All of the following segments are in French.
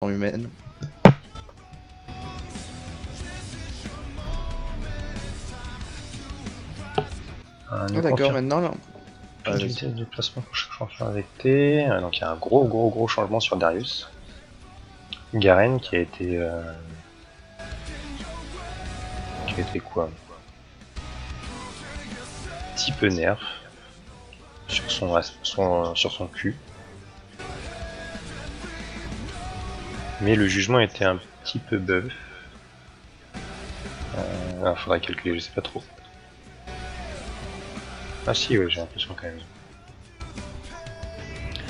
humaine. Ah d'accord, maintenant là. Utilité de déplacement pour chaque champion avec T. Donc il y a un gros changement sur Darius. Garen qui a été quoi, un petit peu nerf sur son cul. Mais le jugement était un petit peu buff. Faudrait calculer, je sais pas trop. Ah si, ouais, j'ai l'impression quand même.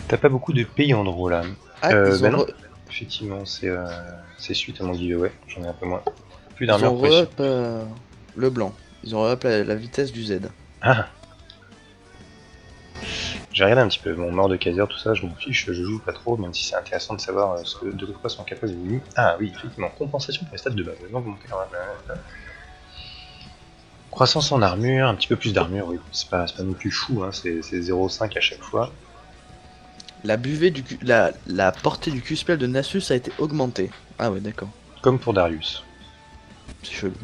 T'as pas beaucoup de pays en draw là. Ah, ils ont non. Effectivement, c'est suite à mon giveaway, j'en ai un peu moins. Plus ils d'armure ont précieuse. re-up le blanc. Ils ont re-up la vitesse du Z. Ah. J'ai regardé un petit peu, bon, mort de Kaiser, tout ça, je m'en fiche, je joue pas trop, même si c'est intéressant de savoir de quoi sont capables les ennemis. Ah oui, effectivement, compensation pour les stats de base. Donc, croissance en armure, un petit peu plus d'armure, oui, c'est pas non plus fou, hein, c'est 0,5 à chaque fois. La buvée la portée du Q-spell de Nasus a été augmentée. Ah ouais, d'accord. Comme pour Darius. C'est chelou.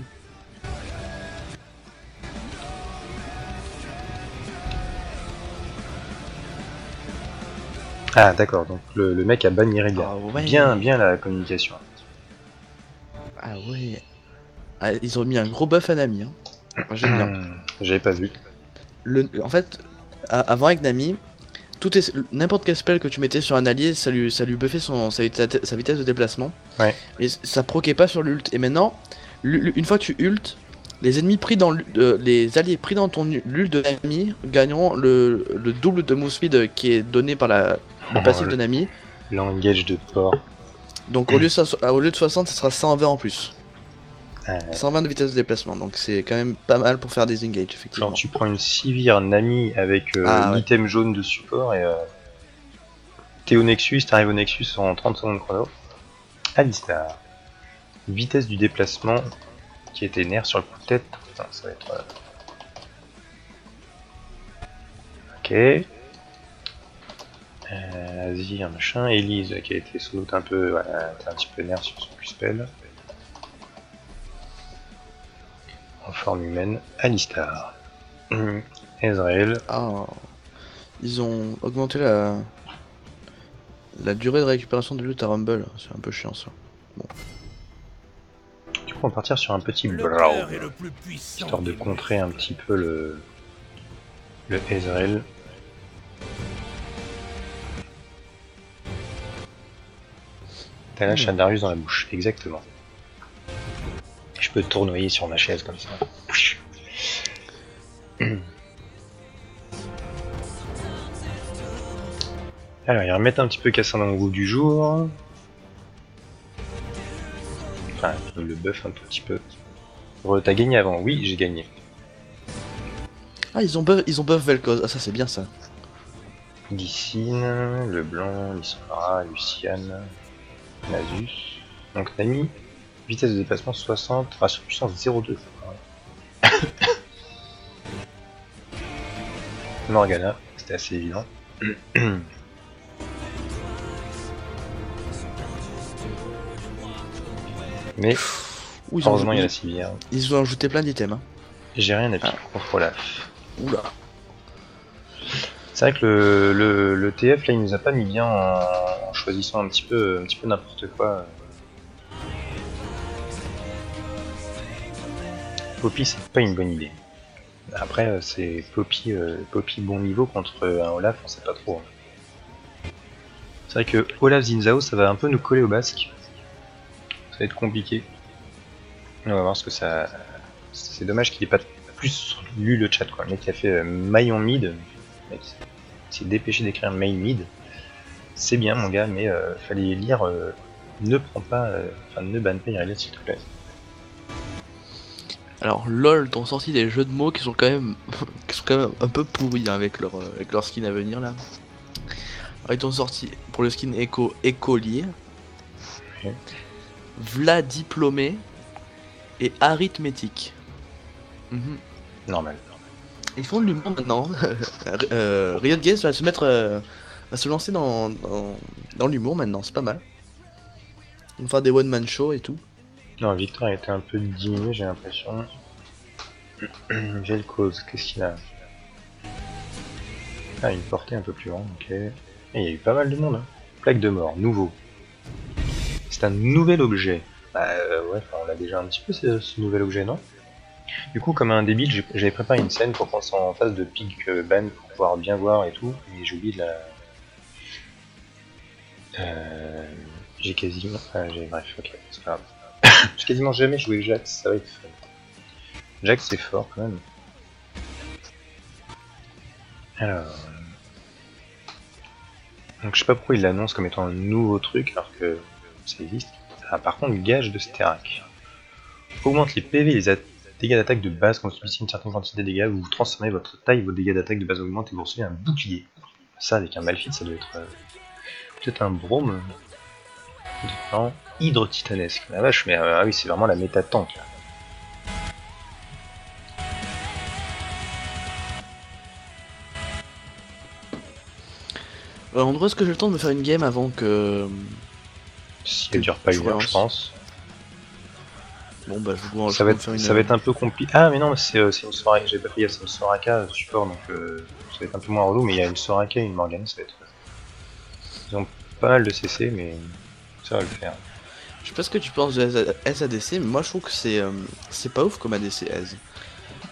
Ah d'accord, donc le mec a banni Rega. Ah ouais. Bien la communication. Ah ouais. Ah, ils ont mis un gros buff à Nami. Hein. Moi, j'aime bien. J'avais pas vu. En fait, avant avec Nami, n'importe quel spell que tu mettais sur un allié, ça lui buffait sa vitesse de déplacement. Ouais. Et ça proquait pas sur l'ult. Et maintenant, une fois que tu ult, les ennemis pris dans les alliés pris dans ton ult de Nami gagneront le double de move speed qui est donné par le passif de Nami. L'engage de port. Donc au lieu de 60, ça sera 120 en plus. 120 de vitesse de déplacement, donc c'est quand même pas mal pour faire des engages, effectivement. Genre tu prends une Sivir Nami avec l'item jaune de support et t'es au Nexus, t'arrives au Nexus en 30 secondes chrono. Alistar. Vitesse du déplacement qui était nerf sur le coup de tête. Putain, ça va être... Ok. Azir, machin. Elise qui a été sans doute un peu... un petit peu nerf sur son Q-spell. En forme humaine. Alistar. Ezreal. Ah, ils ont augmenté la durée de récupération de loot à Rumble, c'est un peu chiant ça. Bon. Du coup on va partir sur un petit Brawl, histoire de contrer un petit peu le Ezreal. T'as lâché un Darius dans la bouche, exactement. Je peux te tournoyer sur ma chaise comme ça. Alors, ils remettent un petit peu Cassandre dans le goût du jour. Enfin, le buff un tout petit peu. T'as gagné avant? Oui, j'ai gagné. Ah, ils ont buff Vel'Koz, ah ça c'est bien ça. Lysine, Leblanc, Lissandra, Luciane, Nasus. Donc Nami, vitesse de déplacement 60, ratio puissance 0,2. Morgana, c'était assez évident. Mais heureusement il y a la civière. Ils ont ajouté plein d'items. Hein. J'ai rien à dire contre Olaf. Oula. C'est vrai que le TF là il nous a pas mis bien en choisissant un petit peu n'importe quoi. Poppy c'est pas une bonne idée. Après c'est Poppy bon niveau contre un Olaf, on sait pas trop. Hein. C'est vrai que Olaf Zinzao ça va un peu nous coller au basque. Ça va être compliqué. On va voir ce que ça... C'est dommage qu'il ait pas plus lu le chat quoi. Le mec qui a fait maillon mid, mec s'est dépêché d'écrire main mid. C'est bien mon gars, mais fallait lire ne prends pas, ne banne pas Irelia s'il te plaît. Alors LOL t'ont sorti des jeux de mots qui sont quand même un peu pourris hein, avec leur skin à venir là. Alors ils t'ont sorti pour le skin écolier, Vladiplômé et arithmétique. Normal. Ils font de l'humour maintenant. Riot Games va se lancer dans l'humour maintenant, c'est pas mal. On va faire des one-man show et tout. Non, Victor a été un peu diminué, j'ai l'impression. J'ai le cause, qu'est-ce qu'il a? Ah, une portée un peu plus grande, ok. Et il y a eu pas mal de monde, hein. Plaque de mort, nouveau. C'est un nouvel objet. Bah ouais, on l'a déjà un petit peu ce nouvel objet, non? Du coup, comme un débile, j'avais préparé une scène pour qu'on soit en face de Pig Ban pour pouvoir bien voir et tout, mais j'ai oublié de la... J'ai quasiment... bref, ok, c'est pas grave. J'ai quasiment jamais joué Jax, ça va être fun. Jax c'est fort quand même. Alors... Donc je sais pas pourquoi il l'annonce comme étant un nouveau truc alors que ça existe. Ah, par contre, gage de Sterak. Augmente les PV et les dégâts d'attaque de base quand vous subissez une certaine quantité de dégâts, vous transformez votre taille, vos dégâts d'attaque de base augmentent et vous recevez un bouclier. Ça avec un Malphite, ça doit être peut-être un brome. Non, hydre titanesque. La vache, mais ah oui, c'est vraiment la méta tank. En gros, est-ce que j'ai le temps de me faire une game avant que. Si elle dure pas je une heure, je relance. pense. Bon bah je vais Ça me va faire une. être un peu compliqué. Ah, mais non, c'est une Soraka, j'ai pas fait gaffe, c'est une Soraka support, donc ça va être un peu moins relou, mais il y a une Soraka et une Morgane, ça va être. Ils ont pas mal de CC, mais ça va le faire. Je sais pas ce que tu penses de SADC, mais moi je trouve que c'est pas ouf comme ADC S.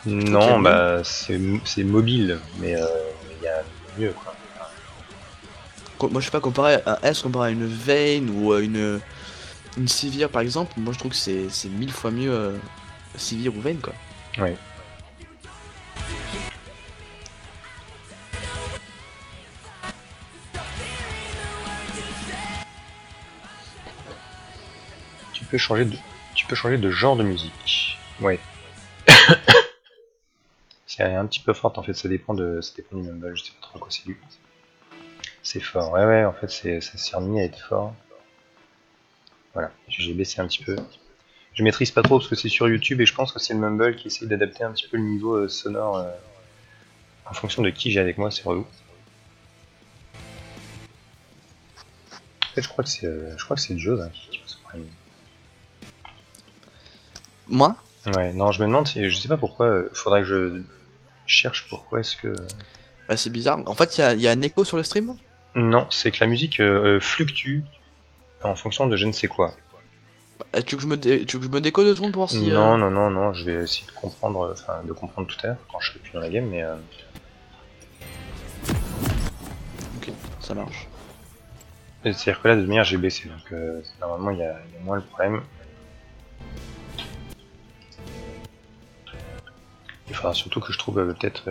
Je trouve qu'il y a Non, mieux. bah c'est mobile, mais il y a mieux quoi. Moi je sais pas, comparé à un S, comparé à une Vayne ou à une Sivir par exemple, moi je trouve que c'est 1000 fois mieux Sivir ou Vayne quoi. Ouais. Tu peux changer de genre de musique. Ouais. C'est un petit peu forte en fait, ça dépend du mumble, je sais pas trop quoi c'est lui. C'est fort, ouais, en fait ça s'est remis à être fort. Voilà, j'ai baissé un petit peu. Je maîtrise pas trop parce que c'est sur YouTube et je pense que c'est le mumble qui essaye d'adapter un petit peu le niveau sonore en fonction de qui j'ai avec moi, c'est relou. En fait, je crois que c'est Joe hein, qui pose problème. Moi Ouais, non, je me demande, je sais pas pourquoi, faudrait que je cherche pourquoi est-ce que... bah, c'est bizarre. En fait, il y a un écho sur le stream. Non, c'est que la musique fluctue en fonction de je ne sais quoi. Tu veux que tu veux que je me décode 2 secondes pour voir si. Non, je vais essayer de comprendre, tout à l'heure quand je serai plus dans la game, mais... Ok, ça marche. C'est-à-dire que là, de toute manière, j'ai baissé, donc normalement, il y a moins le problème. Il faudra surtout que je trouve peut-être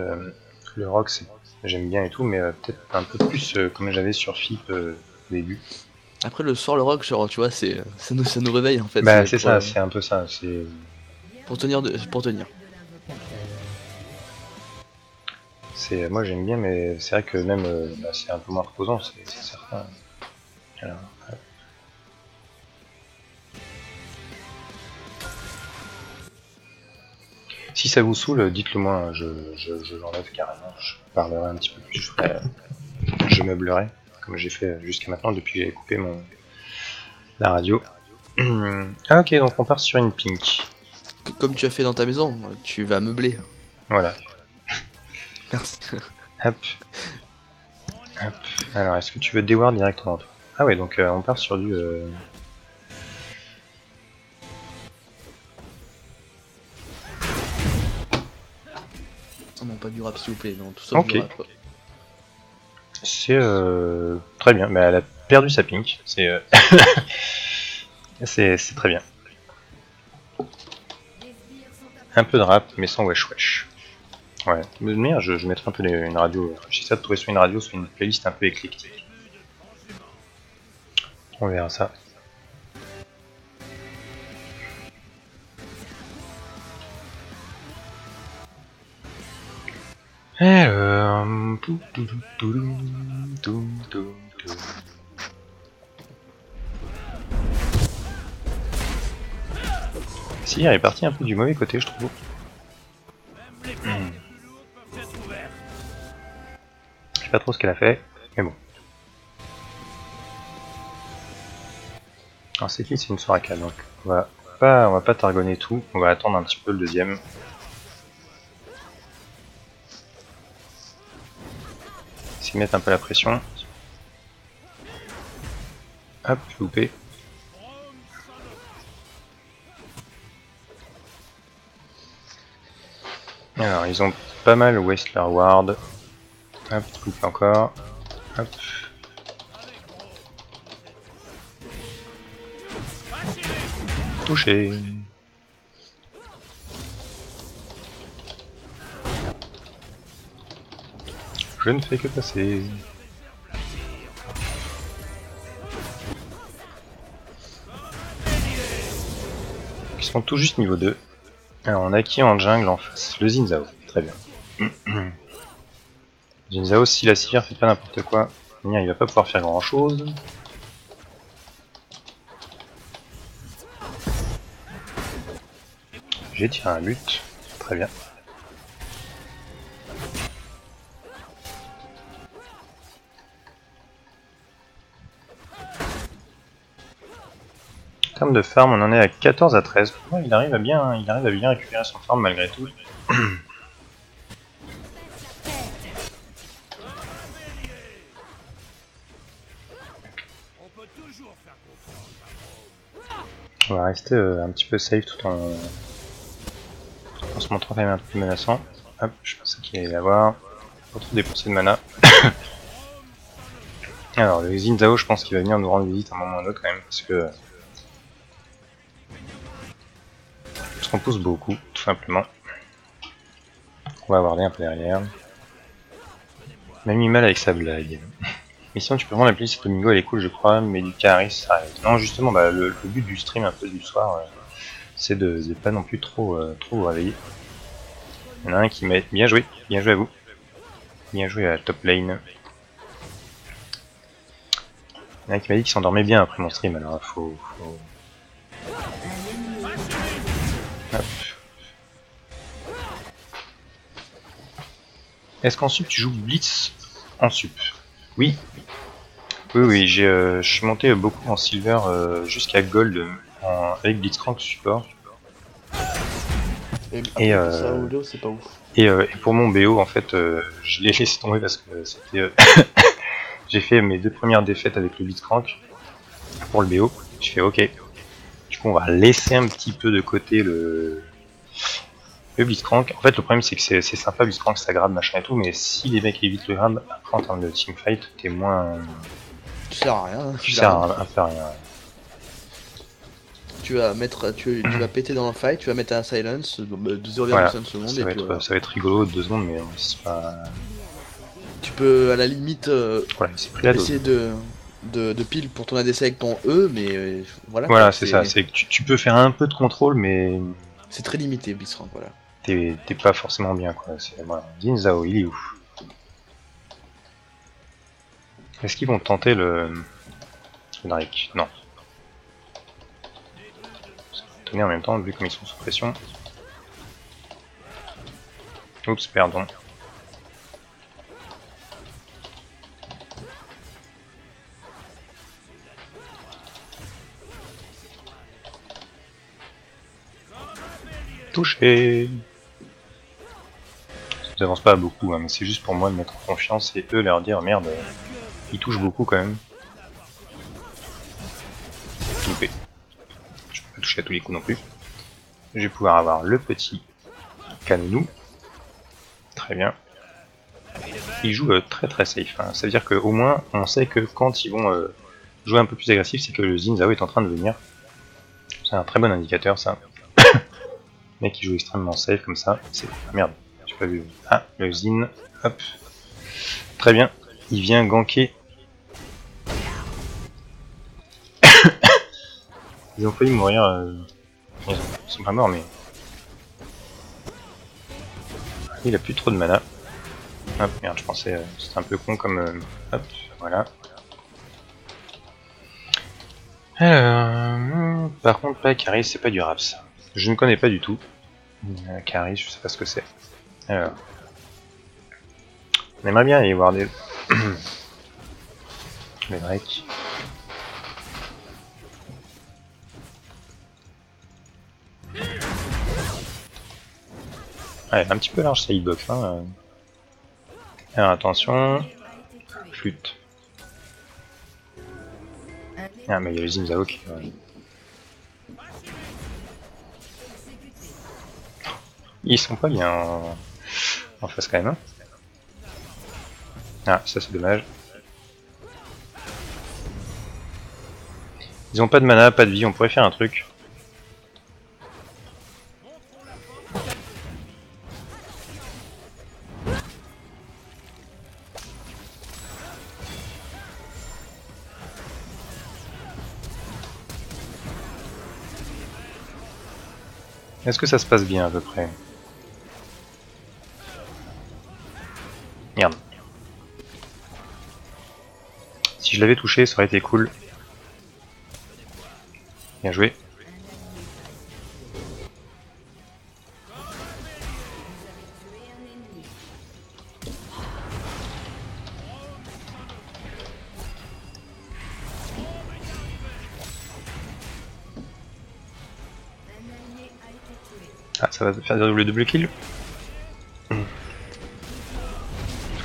le rock, j'aime bien et tout, mais peut-être un peu plus comme j'avais sur FIP au début. Après le soir le rock, genre tu vois, ça nous réveille en fait. Bah c'est ça, c'est un peu ça. Pour tenir. Moi j'aime bien, mais c'est vrai que même c'est un peu moins reposant, c'est certain. Alors, ouais. Si ça vous saoule, dites-le moi, hein, je l'enlève carrément, je parlerai un petit peu plus, je meublerai, comme j'ai fait jusqu'à maintenant depuis que j'ai coupé la radio. Ah ok, donc on part sur une pink. Comme tu as fait dans ta maison, tu vas meubler. Voilà. Merci. Hop. Hop. Alors, est-ce que tu veux déward directement? Ah ouais, donc on part sur du... Oh non, pas du rap s'il vous plaît, non, tout sauf Ok. du rap. C'est très bien, mais elle a perdu sa pink, c'est c'est très bien. Un peu de rap, mais sans wesh wesh. Ouais, de manière, je mettrai un peu une radio, j'essaie de trouver soit une radio, soit une playlist un peu éclectique. On verra ça. Alors... Si, elle est partie un peu du mauvais côté, je trouve. Je sais pas trop ce qu'elle a fait, mais bon. Alors c'est qui? C'est une Soraka, donc on va pas targonner tout, on va attendre un petit peu le deuxième. Essayer de mettre un peu la pression. Hop, loupé. Alors ils ont pas mal waste leur ward. Hop, loupé encore. Hop. Touché. Je ne fais que passer. Ils sont tout juste niveau 2. Alors on a qui en jungle en face? Le Xin Zhao. Très bien. Xin Zhao, si la Sivir fait pas n'importe quoi, il va pas pouvoir faire grand chose. J'ai tiré un but. Très bien. En termes de farm, on en est à 14 à 13. Ouais, il arrive à bien récupérer son farm malgré tout. On va rester un petit peu safe tout en se montrant quand même un peu plus menaçant. Hop, je pensais qu'il allait l'avoir. Pas trop dépenser de mana. Alors, le Xin Zhao, je pense qu'il va venir nous rendre visite à un moment ou à un autre quand même, parce qu'on pousse beaucoup, tout simplement. On va aborder un peu derrière. Il m'a mis mal avec sa blague. Mais sinon, tu peux vraiment l'appeler si Domingo, elle est cool, je crois, mais du Caris, ça arrive. Non, justement, bah, le but du stream un peu du soir, c'est de pas non plus trop vous réveiller. Il y en a un qui m'a... Bien joué à vous. Bien joué à la top lane. Il y en a un qui m'a dit qu'il s'endormait bien après mon stream, alors faut... Hop. Est-ce qu'en sup tu joues Blitz en sup? Oui. Oui, je suis monté beaucoup en silver jusqu'à gold avec Blitzcrank support. Et ça, Odo, c'est pas ouf. Et pour mon BO, en fait, je l'ai laissé tomber parce que c'était... j'ai fait mes 2 premières défaites avec le Blitzcrank pour le BO. Je fais ok. Du coup, on va laisser un petit peu de côté le Blitzcrank. En fait, le problème, c'est que c'est sympa, Blitzcrank, ça grab, machin et tout, mais si les mecs évitent le grab, après, en termes de teamfight, t'es moins... Tu sers à rien. Tu sers à faire rien. Tu vas mettre, tu vas péter dans le fight, tu vas mettre un silence de 0,5 voilà, secondes ça et va puis être, ça va être rigolo 2 secondes, mais c'est pas... Tu peux à la limite voilà, c'est pris la dose. essayer de pile pour ton ADC avec ton E, mais voilà. Voilà, c'est ça, c'est que tu peux faire un peu de contrôle, mais... C'est très limité, Blitzcrank, voilà. T'es pas forcément bien, quoi. Voilà. Xin Zhao, il est où? Est-ce qu'ils vont tenter le Drake? Non. Tenez en même temps, vu comme ils sont sous pression. Oups, pardon. Touché. Ça avance pas beaucoup, hein, mais c'est juste pour moi de mettre en confiance et eux leur dire merde, ils touchent beaucoup quand même. Loupé. Je peux pas toucher à tous les coups non plus. Je vais pouvoir avoir le petit canonou. Très bien. Ils jouent très safe. Hein. Ça veut dire qu'au moins on sait que quand ils vont jouer un peu plus agressif, c'est que le Xin Zhao est en train de venir. C'est un très bon indicateur ça. Le mec qui joue extrêmement safe comme ça. C'est... Ah, merde, j'ai pas vu. Ah, le Xin. Hop. Très bien. Il vient ganker. Ils ont failli mourir. Ils sont pas morts, mais... Il a plus trop de mana. Hop, merde, je pensais... c'était un peu con comme... hop, voilà. Par contre, pas Caris, c'est pas du Raps. Je ne connais pas du tout. Caris, je sais pas ce que c'est. Alors... On aimerait bien aller voir des... les Drake. Ouais, un petit peu large sa hitbox. Hein. Alors attention. Flûte. Ah mais il y a le Zinzao qui... Ils sont pas bien en face quand même. Hein. Ah, ça c'est dommage. Ils ont pas de mana, pas de vie, on pourrait faire un truc. Est-ce que ça se passe bien à peu près? Merde. Si je l'avais touché, ça aurait été cool. Bien joué. Ah, ça va faire le double kill.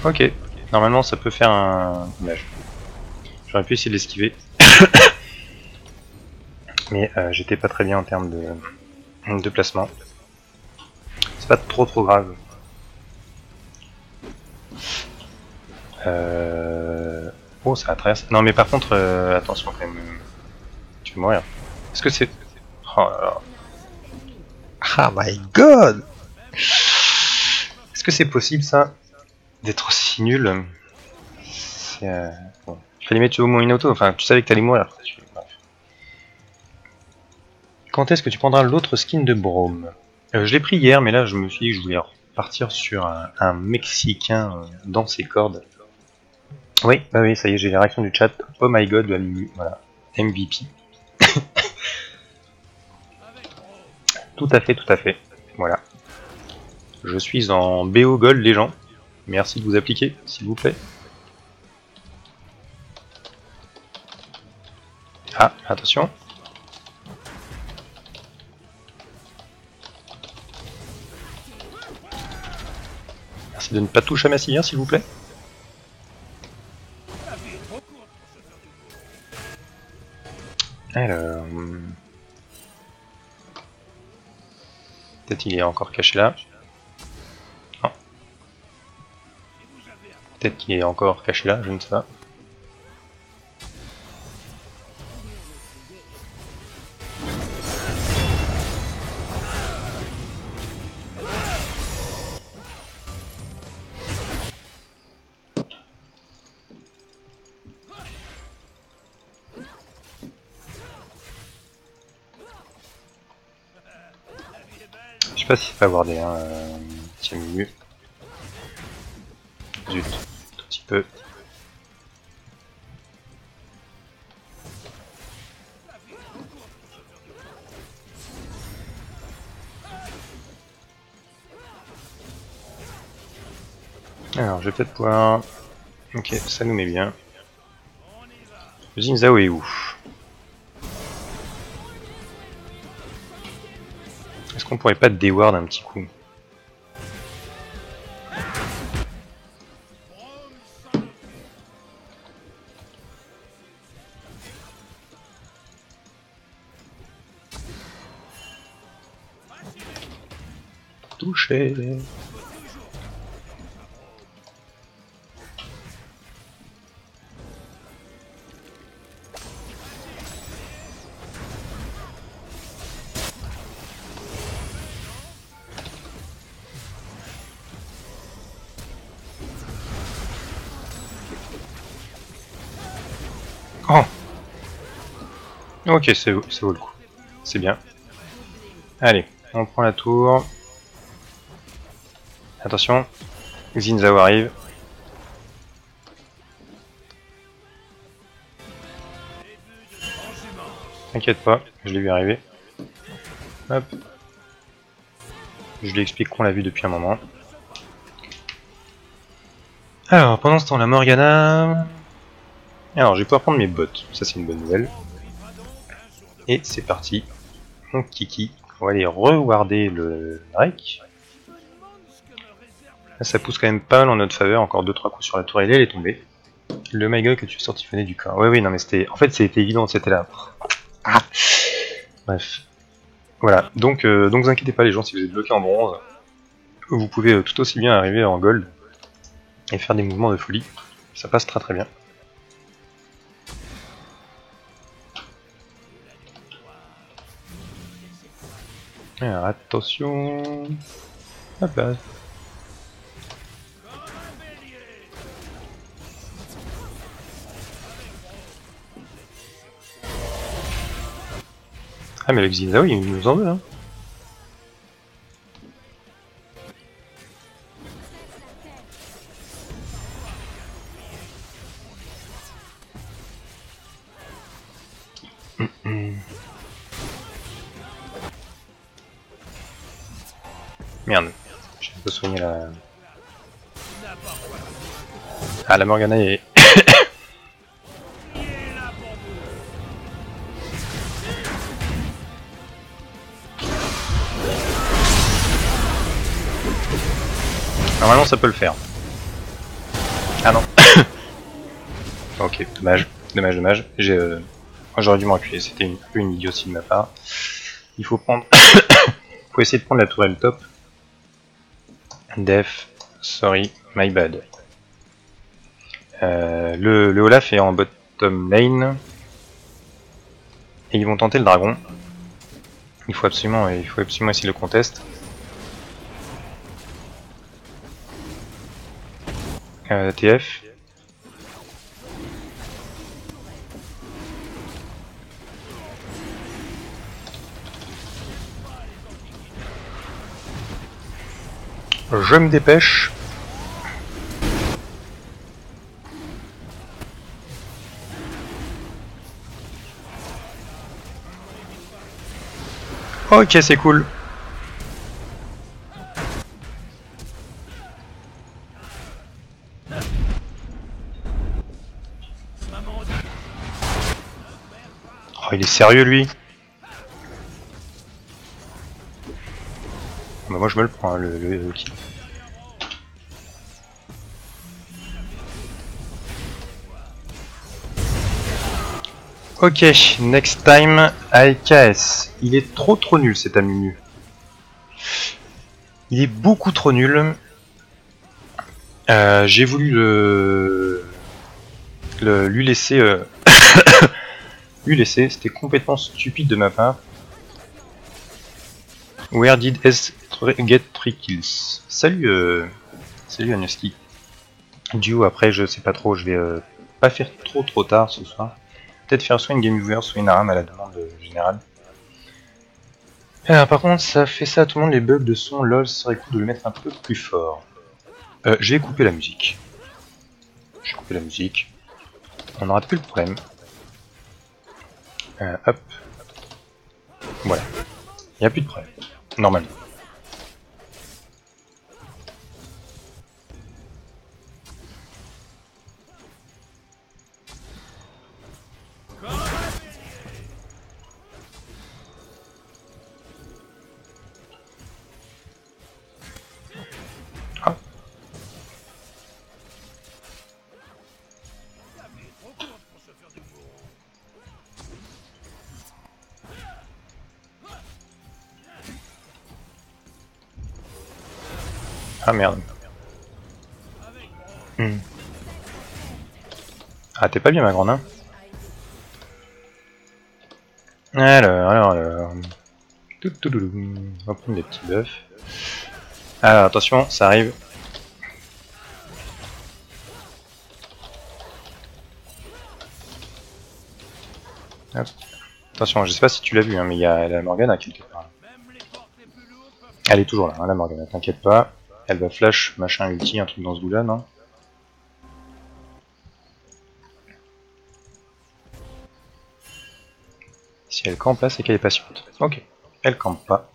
Ok. Normalement, ça peut faire un dommage. J'aurais pu essayer de l'esquiver. Mais j'étais pas très bien en termes de placement. C'est pas trop grave. Oh, ça va traverser. Non, mais par contre, attention quand même. Tu peux mourir. Est-ce que c'est... Oh là là. Ah my god! Est-ce que c'est possible ça? D'être aussi nul? Bon. Il fallait mettre au moins une auto, enfin tu savais que t'allais mourir. Bref. Quand est-ce que tu prendras l'autre skin de Braum? Je l'ai pris hier, mais là je me suis dit que je voulais repartir sur un Mexicain dans ses cordes. Oui, bah oui, ça y est, j'ai les réactions du chat. Oh my god, voilà. MVP. Tout à fait. Voilà. Je suis en BO Gold, les gens. Merci de vous appliquer, s'il vous plaît. Ah, attention. Merci de ne pas toucher à ma civière, s'il vous plaît. Alors... Peut-être il est encore caché là. Non. Peut-être qu'il est encore caché là, je ne sais pas. Je sais pas si ça va aborder, hein. Tiens, mieux. Zut, un tout petit peu. Alors, je vais peut-être pouvoir... Ok, ça nous met bien. Le Zinzao est où? Est-ce qu'on pourrait pas déward un petit coup? Touché. Oh. Ok, ça vaut le coup. C'est bien. Allez, on prend la tour. Attention, Zinzao arrive. T'inquiète pas, je l'ai vu arriver. Hop. Je lui explique qu'on l'a vu depuis un moment. Alors, pendant ce temps, la Morgana... Alors, je vais pouvoir prendre mes bottes. Ça, c'est une bonne nouvelle. Et c'est parti. Mon kiki. On va aller rewarder le Drake. Là, ça pousse quand même pas mal en notre faveur, encore 2-3 coups sur la tour, et elle est tombée. Le my god que tu es sorti venait du corps. Oui, non mais c'était... En fait c'était évident, c'était là. Ah. Bref. Voilà, donc vous inquiétez pas les gens, si vous êtes bloqués en bronze, vous pouvez tout aussi bien arriver en gold et faire des mouvements de folie. Ça passe très très bien. Alors attention... Hop là. Ah mais le Xin Zhao il nous en veut hein. Merde, j'ai un peu soigné la... Ah la Morgana est... Normalement ça peut le faire. Ah non. Ok, dommage, dommage. J'aurais dû me reculer, c'était un peu une idiotie de ma part. Il faut prendre... faut essayer de prendre la tourelle top. Def, sorry, my bad. Le Olaf est en bottom lane. Et ils vont tenter le dragon. Il faut absolument essayer de le contest. TF. Je me dépêche. Ok, c'est cool. Oh, il est sérieux lui. Bah, moi je me le prends, hein, le kill. Ok, next time, ALKS. Il est trop nul cet Aminu. Il est beaucoup trop nul. J'ai voulu lui laisser... lui laisser, c'était complètement stupide de ma part. Where did S get 3 kills? Salut salut Agnoski. Duo après je sais pas trop, je vais pas faire trop tard ce soir. Peut-être faire soit une Game Over, soit une ARAM à la demande générale. Par contre ça fait ça à tout le monde, les bugs de son, lol, ce serait cool de le mettre un peu plus fort. Je vais couper la musique. Je vais couper la musique. On n'aura plus le problème. Hop. Voilà. Il n'y a plus de problème. Normalement. Ah. Ah merde. Ah t'es pas bien ma grande hein. Alors. On va prendre des petits buffs. Alors attention, ça arrive. Hop. Attention, je sais pas si tu l'as vu, hein, mais il y a la Morgana quelque part. Elle est toujours là, hein, la Morgana, t'inquiète pas. Elle va flash, machin, ulti, un truc dans ce goût là, non? Si elle campe là, c'est qu'elle est patiente. Ok, elle campe pas.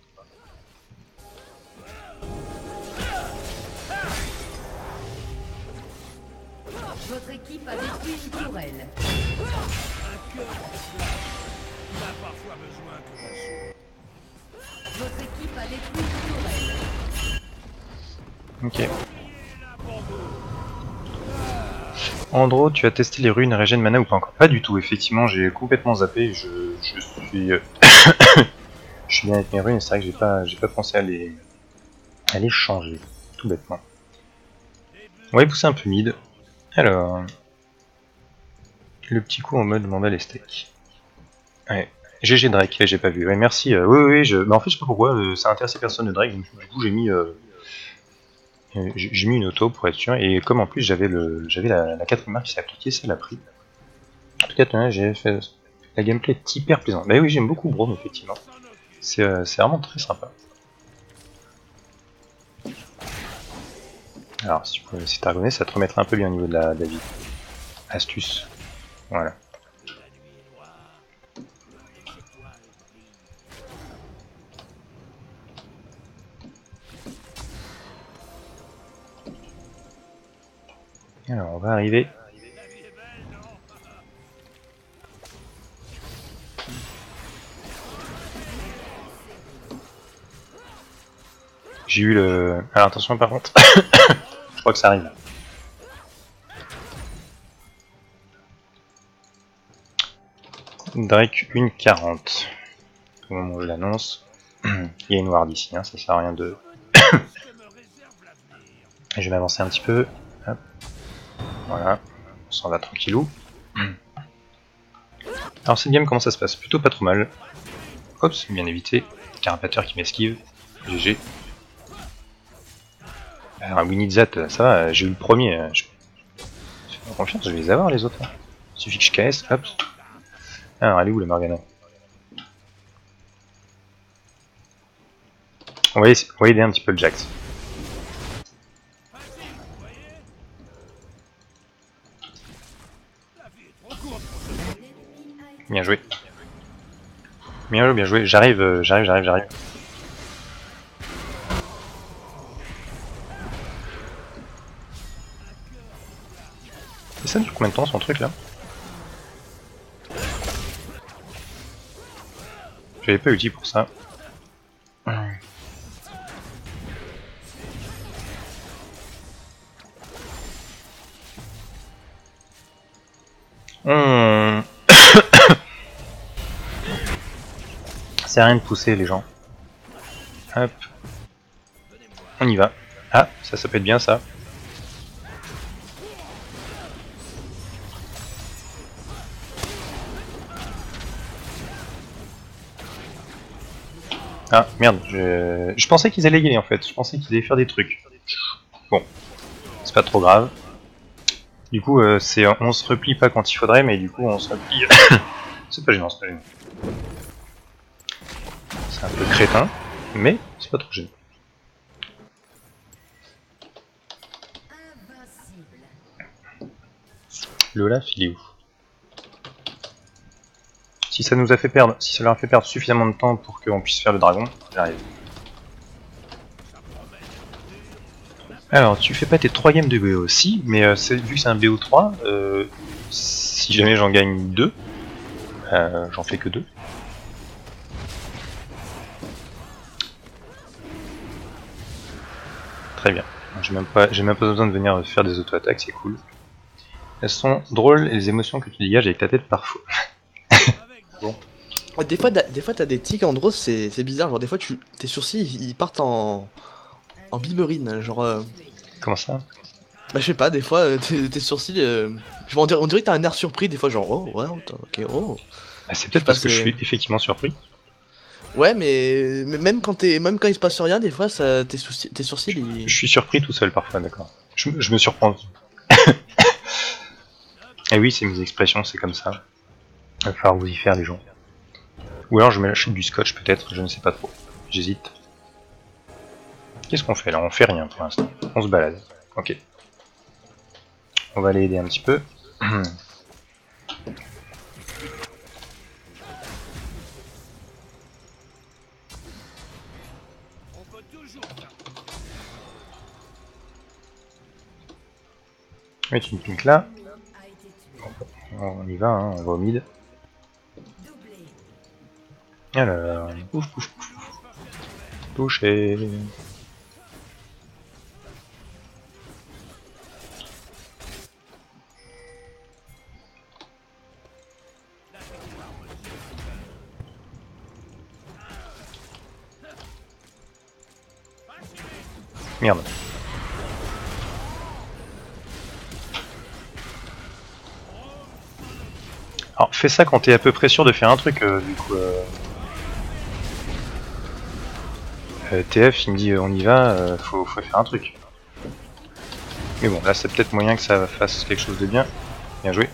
Votre équipe a détruit une tourelle. Votre équipe a détruit une tourelle. Ok. Andro, tu as testé les runes régène mana ou pas encore? Pas du tout, effectivement, j'ai complètement zappé. Je suis, je suis bien avec mes runes. C'est vrai que j'ai pas pensé à les changer, tout bêtement. On va y pousser un peu mid. Alors, le petit coup en mode mandal et steak. Ouais. GG Drake, j'ai pas vu. Ouais, merci. Oui, mais en fait, je sais pas pourquoi, ça a intéressé personne de Drake, donc du coup, j'ai mis une auto pour être sûr. Et comme en plus, j'avais la quatrième marque qui s'est appliquée, ça l'a pris. En tout cas, j'ai fait. La gameplay est hyper plaisante. Mais oui, j'aime beaucoup Braum, effectivement. C'est vraiment très sympa. Alors, si tu peux essayer d'argonner, ça te remettra un peu bien au niveau de la vie. Astuce. Voilà. Alors, on va arriver. J'ai eu le... Alors attention par contre. Je crois que ça arrive. Drake 1,40. Au moment où je l'annonce. Il y a une ward ici, hein, ça sert à rien de... Je vais m'avancer un petit peu. Hop. Voilà. On s'en va tranquillou. Alors cette game, comment ça se passe? Plutôt pas trop mal. Hop, c'est bien évité. Carapateur qui m'esquive. GG. Alors Winnie-Zat, ça va, j'ai eu le premier. Je fais confiance, je vais les avoir les autres. Il suffit que je KS, hop. Alors elle est où la Morgana? On va aider un petit peu le Jax. Bien joué. Bien joué. J'arrive. Et ça dure combien de temps son truc là? J'avais pas ulti pour ça. C'est rien de pousser les gens. Hop. On y va. Ah, ça peut être bien ça. Ah merde, je pensais qu'ils allaient gagner en fait, je pensais qu'ils allaient faire des trucs. Bon, c'est pas trop grave. Du coup, on se replie pas quand il faudrait, mais du coup on se replie. C'est pas gênant, c'est pas gênant. C'est un peu crétin, mais c'est pas trop gênant. Lola, il est où? Si ça nous a fait perdre, si ça leur a fait perdre suffisamment de temps pour qu'on puisse faire le dragon, j'arrive. Alors, tu fais pas tes 3 games de BO aussi, mais vu que c'est un BO3, si jamais j'en gagne 2, j'en fais que 2. Très bien. J'ai même pas besoin de venir faire des auto-attaques, c'est cool. Elles sont drôles les émotions que tu dégages avec ta tête parfois. Bon. Des fois t'as des tics Andros, c'est bizarre, genre des fois tes sourcils ils partent en biberine, genre Comment ça? bah je sais pas, des fois tes sourcils, on dirait que t'as un air surpris, des fois genre oh ouais, ok, oh. Bah, c'est peut-être parce que je suis effectivement surpris. Ouais mais même quand il se passe rien, des fois tes sourcils ils... Je suis surpris tout seul parfois, d'accord. Je me surprends. Et oui, c'est mes expressions, c'est comme ça. Il va falloir vous y faire les gens. Ou alors je me lâche du scotch peut-être, je ne sais pas trop. J'hésite. Qu'est-ce qu'on fait là? On fait rien pour l'instant. On se balade. Ok. On va aller aider un petit peu. Mettre une pink là. On y va, hein, on va au mid. Alors, pouf. Touché. Merde. Alors fais ça quand t'es à peu près sûr de faire un truc du coup. TF il me dit on y va, faut faire un truc. Mais bon là c'est peut-être moyen que ça fasse quelque chose de bien. Bien joué.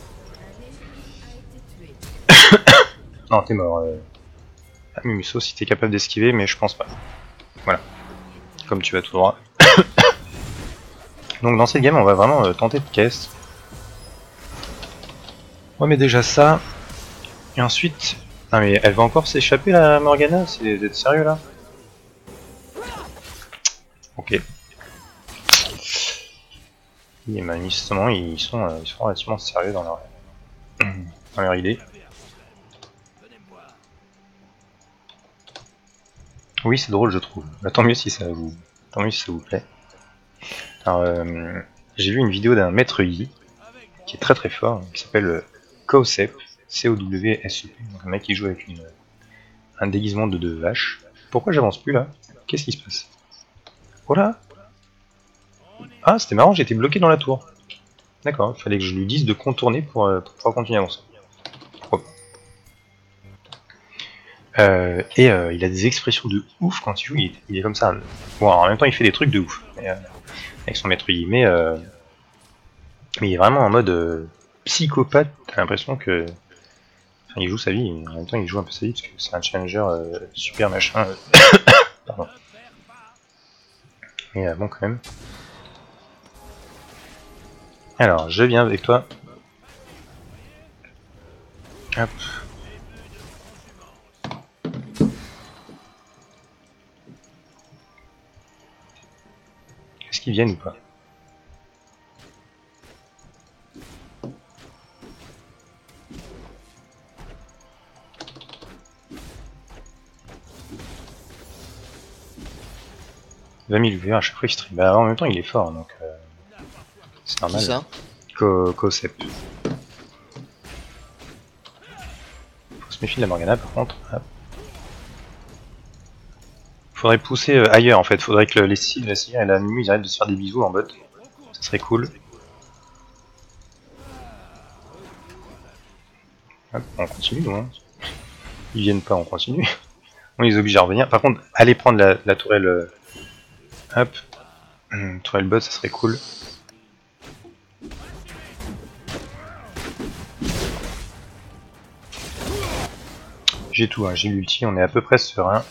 Non t'es mort. Ah, Mumuso si t'es capable d'esquiver mais je pense pas. Voilà. Comme tu vas tout droit. Donc dans cette game on va vraiment tenter de caisse. Ouais mais déjà ça. Et ensuite... Ah mais elle va encore s'échapper la Morgana? C'est d'être sérieux là? Ok. Et manifestement ils sont relativement sérieux dans leur idée. Oui c'est drôle je trouve. Bah, tant mieux si ça vous plaît. Alors j'ai vu une vidéo d'un maître Yi qui est très très fort, qui s'appelle Cowsep, C-O-W-S-E-P, donc un mec qui joue avec un déguisement de 2 vaches. Pourquoi j'avance plus là? Qu'est-ce qui se passe? Oh là! Ah c'était marrant, j'étais bloqué dans la tour. D'accord, il fallait que je lui dise de contourner pour pouvoir continuer à avancer. Pourquoi pas. Il a des expressions de ouf quand il joue, il est comme ça. Bon alors, en même temps il fait des trucs de ouf, avec son maître Yi, mais il est vraiment en mode psychopathe, t'as l'impression que... Enfin, il joue sa vie, en même temps il joue un peu sa vie parce que c'est un challenger super machin. Pardon. Mais bon quand même. Alors, je viens avec toi. Hop. Est-ce qu'ils viennent ou pas? « 20 000 viewers à chaque fois qu'il stream. » Bah en même temps il est fort donc c'est normal. C'est ça. Cosep. Faut se méfier de la Morgana par contre. Hop. Faudrait pousser ailleurs en fait, faudrait que les Sylvain et la Mumu ils arrêtent de se faire des bisous en bot. Ça serait cool. Hop, on continue nous hein. Ils viennent pas, on continue. On les oblige à revenir. Par contre, allez prendre la tourelle. Hop. Tourelle bot, ça serait cool. J'ai tout, hein, j'ai l'ulti, on est à peu près serein.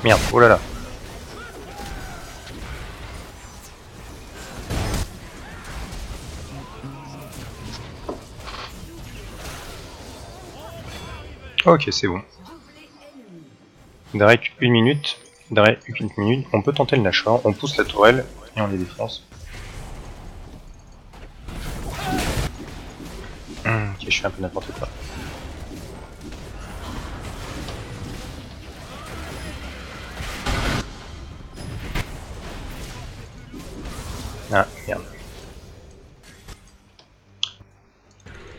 Merde, oh là là. Ok, c'est bon. Derek 1 minute. Derek 1 minute. On peut tenter le Nashor. On pousse la tourelle et on les défonce. Ok, je fais un peu n'importe quoi. Ah, merde.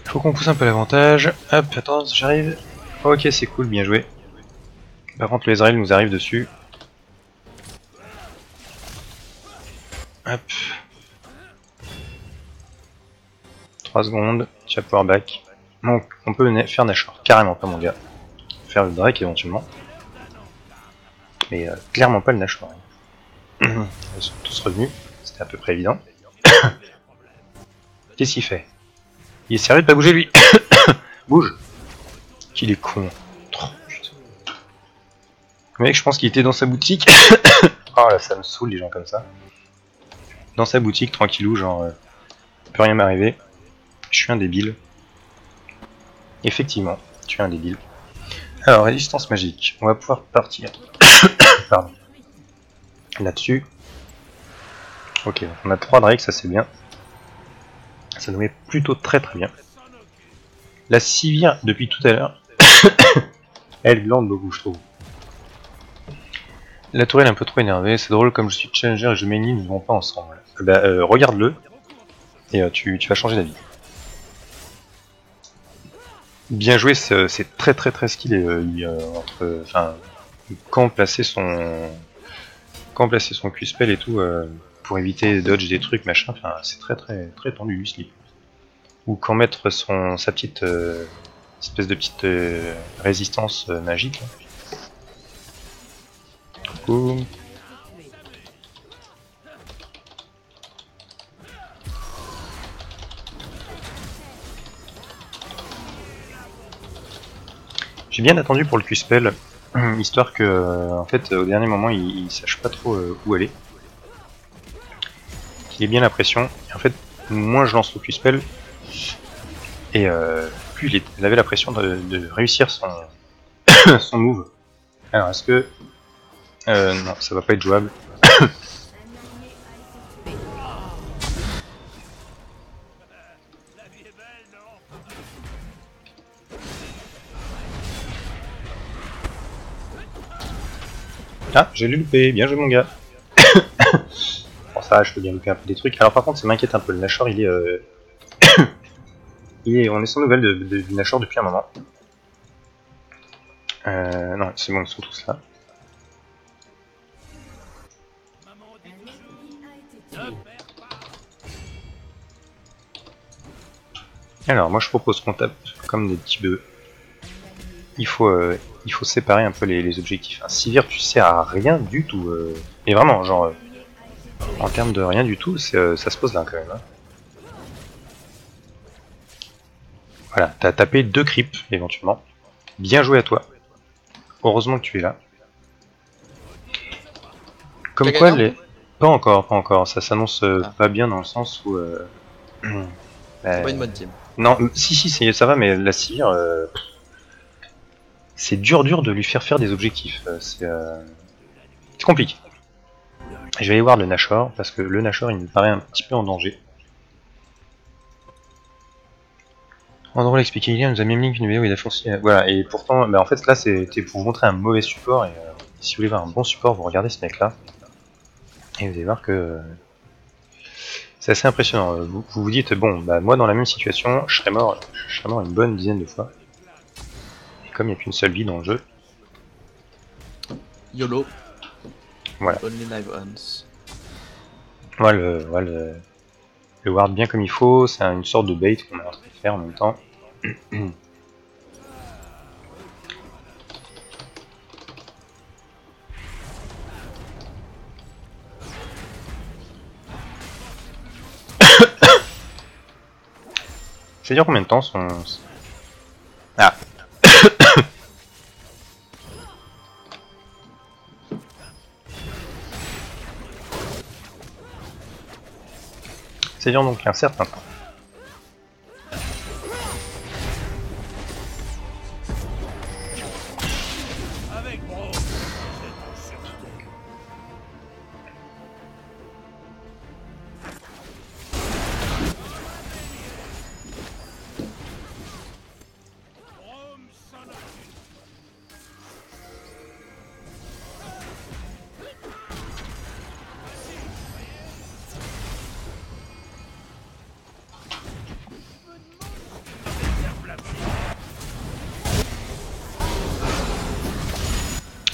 Faut qu'on pousse un peu l'avantage. Hop, attends, j'arrive. Ok, c'est cool, bien joué. Par contre, le Ezreal nous arrive dessus. Hop. 3 secondes, tu vas pouvoir back. Donc, on peut faire Nashor, carrément pas mon gars. Faire le Drake éventuellement. Mais clairement pas le Nashor. Ils sont tous revenus, c'était à peu près évident. Qu'est-ce qu'il fait? Il est sérieux de pas bouger lui? Bouge! Qu'il est con. Oh, putain. Le mec, je pense qu'il était dans sa boutique. Oh là, ça me saoule les gens comme ça. Dans sa boutique, tranquillou, genre, peut rien m'arriver. Je suis un débile. Effectivement, tu es un débile. Alors, résistance magique. On va pouvoir partir. Pardon. Là-dessus. Ok, donc on a 3 drakes, ça c'est bien. Ça nous met plutôt très très bien. La Sivir, depuis tout à l'heure, elle glande beaucoup, je trouve. La tourelle est un peu trop énervée, c'est drôle comme je suis challenger et je mets nous ne vont pas ensemble. Regarde-le et tu vas changer d'avis. Bien joué, c'est très très très skillé quand placer son Q-spell et tout pour éviter dodge des trucs machin, c'est très très très tendu lui slip. Ou quand mettre sa petite espèce de petite résistance magique. Boum. J'ai bien attendu pour le Q-spell, histoire que, en fait, au dernier moment, il sache pas trop où aller. Qu'il ait bien la pression. Et en fait, moins je lance le Q-spell, et plus il avait la pression de réussir son, son move. Alors, est-ce que... non, ça va pas être jouable. Ah, j'ai loupé, bien joué mon gars. Bon ça, je peux bien louper un peu des trucs. Alors par contre, ça m'inquiète un peu, le Nashor il est... on est sans nouvelles du Nashor depuis un moment. Non, c'est bon, ils sont tous là. Alors moi je propose qu'on tape comme des petits bœufs. Il faut séparer un peu les objectifs. Un Sivir, tu sers à rien du tout. Et vraiment, genre, en termes de rien du tout, ça se pose là quand même. Hein. Voilà, t'as tapé 2 creeps éventuellement. Bien joué à toi. Heureusement que tu es là. Comme quoi, pas encore, pas encore. Ça s'annonce pas bien dans le sens où... C'est pas une bonne team. Non, si, ça va, mais la Sivir... c'est dur de lui faire des objectifs. C'est compliqué. Je vais aller voir le Nashor, parce que le Nashor il me paraît un petit peu en danger. Andrew l'a expliqué, il nous a même link une vidéo où il a foncé. Voilà, et pourtant, en fait là c'était pour vous montrer un mauvais support, et si vous voulez voir un bon support, vous regardez ce mec là. Et vous allez voir que c'est assez impressionnant. Vous vous dites, bon, bah moi dans la même situation, je serais mort une bonne dizaine de fois. Et comme il n'y a qu'une seule vie dans le jeu. YOLO. Voilà. Only live ons. Voilà le ward bien comme il faut, c'est une sorte de bait qu'on est en train de faire en même temps. Ça dure combien de temps son... Ah. Ça dure donc un certain temps.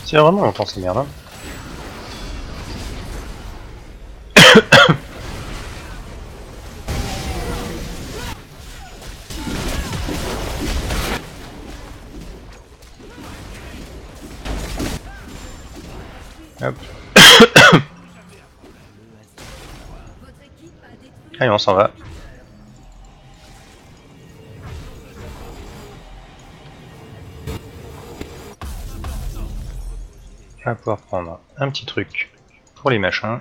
C'est vraiment longtemps ces merdes. Hein. Hop. Allez, on s'en va. On va pouvoir prendre un petit truc pour les machins.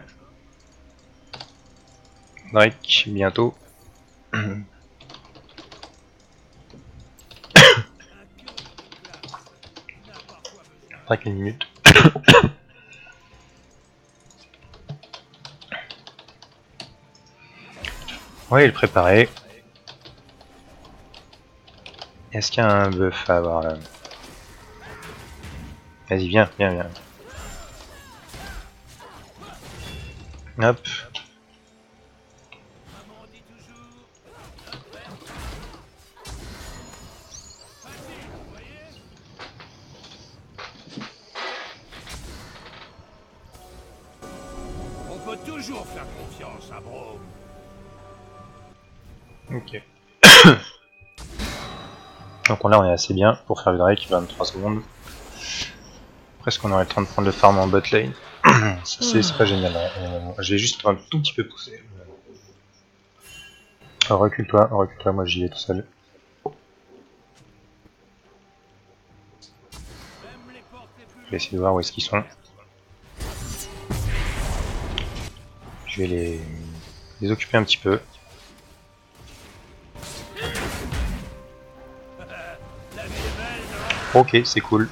Drake, bientôt. Drake une minute. On va le préparer. Est-ce qu'il y a un buff à avoir là? Vas-y, viens. Hop. On peut toujours faire confiance à Braum. Ok. Donc là on est assez bien pour faire le Drake, 23 secondes. Presque on aurait le temps de prendre le farm en bot lane. Ça c'est pas génial. Hein. Je vais juste un tout petit peu pousser. Recule-toi, moi j'y vais tout seul. Je vais essayer de voir où est-ce qu'ils sont. Je vais les occuper un petit peu. Ok, c'est cool.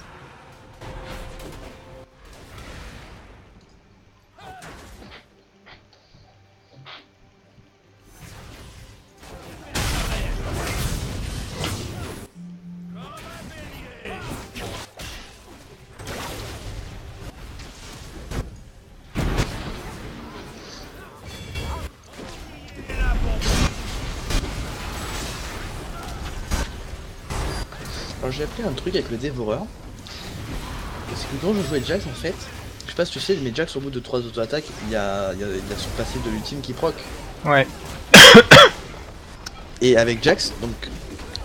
Alors j'ai appris un truc avec le dévoreur. C'est que quand je jouais Jax en fait, je sais pas si tu sais, mais Jax au bout de 3 auto-attaques, il y a son passif de l'ultime qui proc. Ouais. Et avec Jax, donc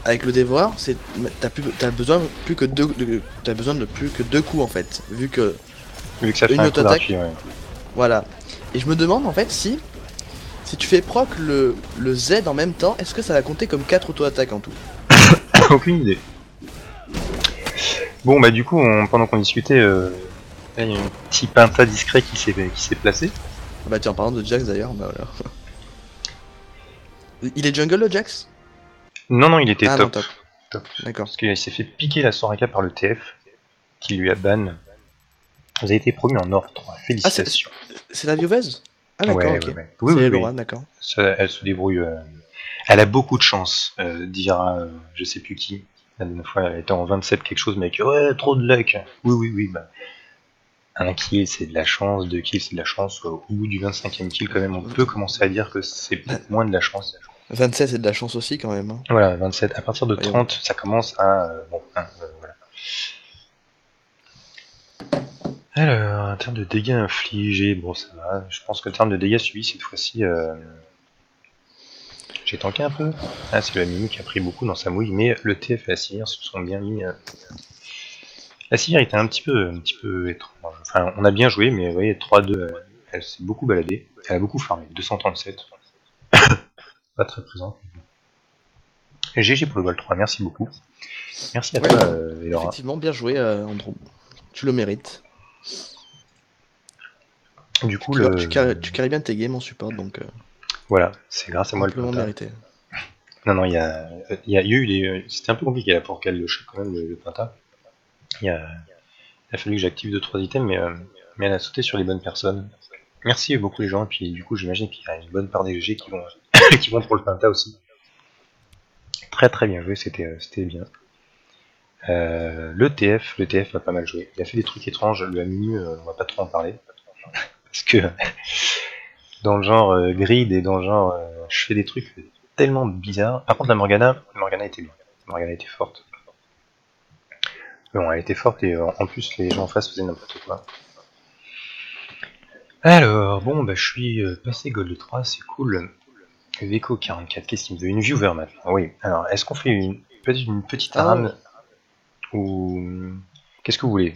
avec le dévoreur, c'est t'as besoin de plus que deux coups en fait, vu que Vu que ça fait une un coup auto-attaque. gratuit, ouais. Voilà. Et je me demande en fait si tu fais proc le Z en même temps, est-ce que ça va compter comme 4 auto-attaques en tout? Aucune idée. Bon bah du coup, pendant qu'on discutait, là, il y a un petit Pinta discret qui s'est placé. Bah tiens, en parlant de Jax d'ailleurs, bah voilà. Il est jungle le Jax? Non, il était Ah non, top. top. D'accord. Parce qu'il s'est fait piquer la Soraka par le TF, qui lui a ban. Vous avez été promu en Or 3, félicitations. C'est la Vieuvez? Ah d'accord, Ouais. ok. Oui, C'est oui. Laura, d'accord. Elle se débrouille. Elle a beaucoup de chance, dira je sais plus qui. La dernière fois, elle était en 27 quelque chose, mais avec ouais, trop de luck. Oui, bah. Un kill c'est de la chance, 2 kills c'est de la chance. Au bout du 25e kill, quand même, on peut commencer à dire que c'est peut-être moins de la chance. 27 c'est de la chance aussi quand même. Hein. Voilà, 27. À partir de Voyons. 30, ça commence à. Voilà. Alors, en termes de dégâts infligés, bon ça va. Je pense que le terme de dégâts subis cette fois-ci. J'ai tanké un peu. Ah, c'est la Mimi qui a pris beaucoup dans sa mouille, mais le TF et la Sivir se sont bien mis. La Sivir était un petit peu étrange. Enfin, on a bien joué, mais vous voyez, 3-2, elle s'est beaucoup baladée. Elle a beaucoup farmé, 237. Pas très présente. Et GG pour le Gold 3, merci beaucoup. Merci à Ouais, toi, Elora. effectivement, bien joué, Andrew. Tu le mérites. Du coup, Tu carries bien tes games en support, donc voilà, c'est grâce à moi le amplement Penta. mérité. Non, il y a eu des. C'était un peu compliqué là pour qu'elle le chope quand même le Penta. Il a fallu que j'active 2-3 items, mais elle a sauté sur les bonnes personnes. Merci beaucoup les gens, et puis du coup j'imagine qu'il y a une bonne part des GG qui vont, qui vont pour le Penta aussi. Très bien joué, c'était bien. Le TF a pas mal joué. Il a fait des trucs étranges, le AMU, on va pas trop en parler. Parce que dans le genre grid et dans le genre je fais des trucs tellement bizarres. Par contre la Morgana était bien. Morgana était forte. Bon, elle était forte et en plus les gens en face faisaient n'importe quoi. Alors, bon, bah je suis passé Gold 3, c'est cool. Veko 44, qu'est-ce qu'il me veut? Une viewer maintenant. Oui, alors, est-ce qu'on fait peut-être une petite rame ou qu'est-ce que vous voulez?